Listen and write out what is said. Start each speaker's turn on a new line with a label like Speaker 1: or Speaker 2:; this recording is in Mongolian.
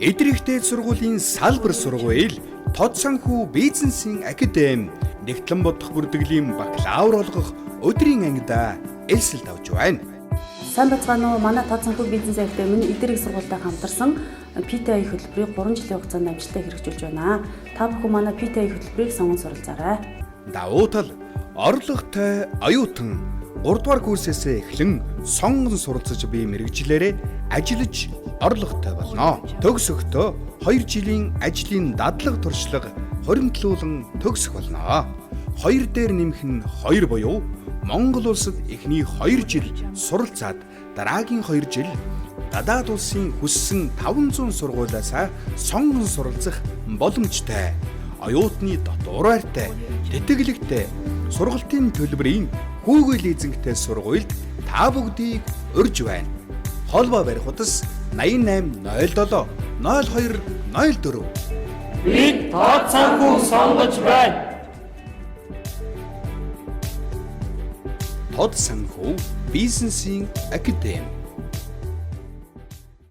Speaker 1: Эдрэгтэй сургуулийн салбар сургууль Тод санхүү бизнесийн академи нэгтлэн бодох бүртгэлийн бакалавр олгох өдрийн ангида элсэлд авч байна.
Speaker 2: Сайн бацгаана уу? Манай Тод санхүү бизнес академийн эдрэг сургуультай хамтарсан PTI хөтөлбөрийг 3 жилийн хугацаанд амжилттай хэрэгжүүлж байна. Та бүхэн манай PTI хөтөлбөрийг сонгон суралцаарай.
Speaker 1: Давуу тал орлоготой оюутан 3 дугаар курсээс эхлэн сонгон суралцаж буй мэрэгчлэрээ ажиллаж орлоготой болно. Төгсөхдөө 2 жилийн ажлын дадлаг туршлага хуримтлуулан төгсөх болно. 2 дээр нэмэх нь 2 буюу Монгол улсад эхний 2 жил суралцаад дараагийн 2 жил гадаад улсын хүссэн 500 сургуулиас сонгон суралцах боломжтой. Оюутны дотуурайтай, тэтгэлэгтэй, сургалтын төлбөрийн Google эзэнтэй сургуульд та бүгдийг урьж байна. Холбоо барих утас 8807 02 04.
Speaker 3: Бид Тод санхүү сонгож байна.
Speaker 1: Тод санхүү бизнесийн академи